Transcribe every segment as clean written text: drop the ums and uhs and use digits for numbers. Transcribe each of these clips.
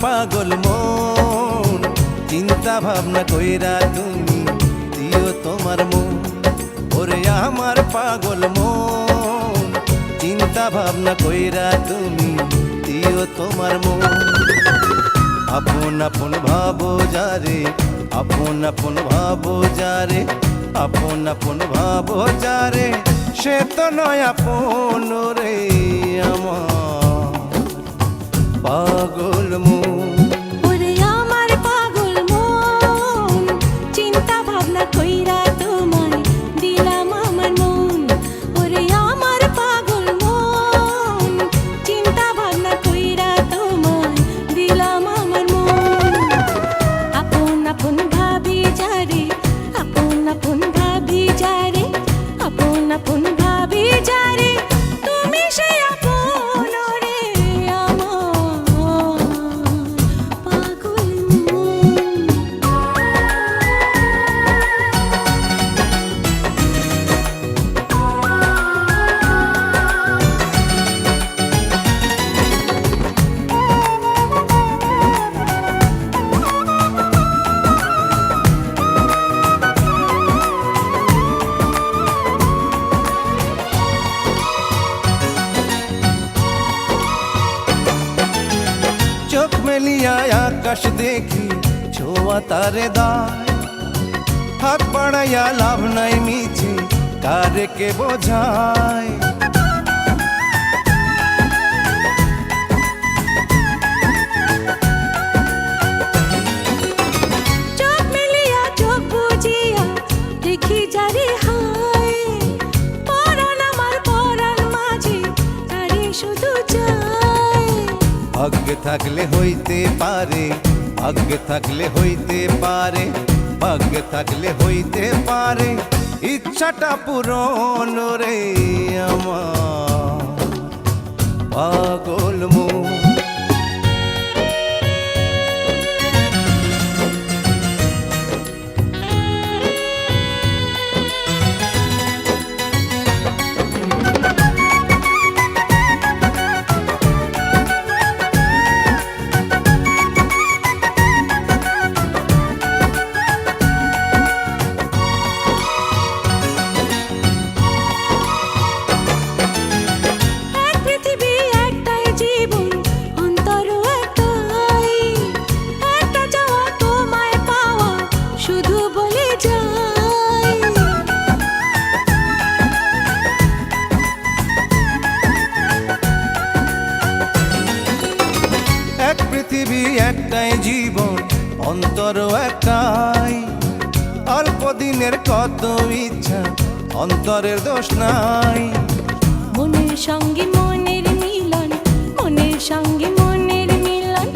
পাগল মন, চিন্তা ভাবনা কইরা তুমি দিও তোমার মন। ওরে আমার পাগল মন, চিন্তা ভাবনা কইরা তুমি দিও তোমার মন। আপন আপন ভাবো যারে, আপন আপন ভাবো যারে, আপন আপন ভাবো যারে, সে তো নয় আপন রে আমার পাগল মন। ওরে আমার পাগল মন, চিন্তা ভাবনা কইরা তোমায় দিলাম আমার মন। ওরে আমার পাগল মন, চিন্তা ভাবনা কইরা তোমায় দিলাম আমার মন। আপন আপন ভাবি যারে, আপন আপন ভাবি যারে, আপন আপন ভাবি যারে, তুমি সে আপন রে আমার পাগল মন। চোখ মেলিয়া আকাশ দেখি ছোঁয়া তারে দায়, হাত বাড়াইয়া লাভ নাই মিছে কারে কে বোঝায়। চোখ মেলিয়া চোখ বুজিয়া দেখি যারে হায়, পরাণ আমার পরাণ মাঝে তারে শুধু চায়। ভাগ্যে থাকলে হইতে পারে, ভাগ্যে থাকলে হইতে পারে, ভাগ্যে থাকলে হইতে পারে, ইচ্ছাটা পূরণ রে আমার পাগল মন। এক পৃথিবী একটাই জীবন, অন্তর একটাই, একটা চাওয়া তোমায় পাওয়া শুধু বলে যায়। এক পৃথিবী একটাই জীবন, অন্তর একটাই, অল্প দিনের কত ইচ্ছা, অন্তরের দোষ নাই। মনের সঙ্গে মনের মিলন, মনের সঙ্গে মনের মিলন,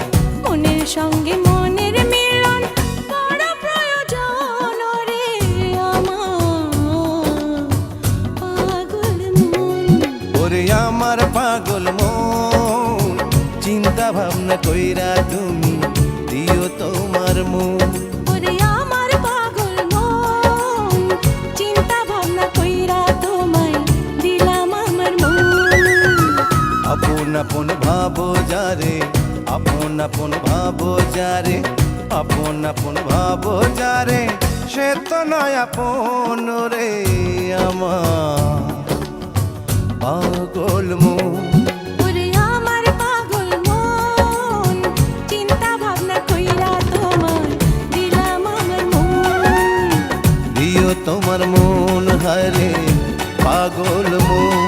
মনের সঙ্গে মনের মিলন বড় প্রয়োজন রে আমার পাগল মন। ওরে আমার পাগল মন, চিন্তা ভাবনা কইরা তুমি দিও তোমার মন। ওরে আমার পাগল মন, চিন্তা ভাবনা কইরা তোমায় দিলাম আমার মন। আপন আপন ভাবো যারে, আপন আপন ভাবো যারে, আপন আপন ভাবো যারে, সে তো নয় আপন রে আমার পাগল মন। ওরে আমার পাগল মন, চিন্তা ভাবনা কইরা তোমায় দিলাম আমার মন। দিও তোমার মন হারে পাগল মন।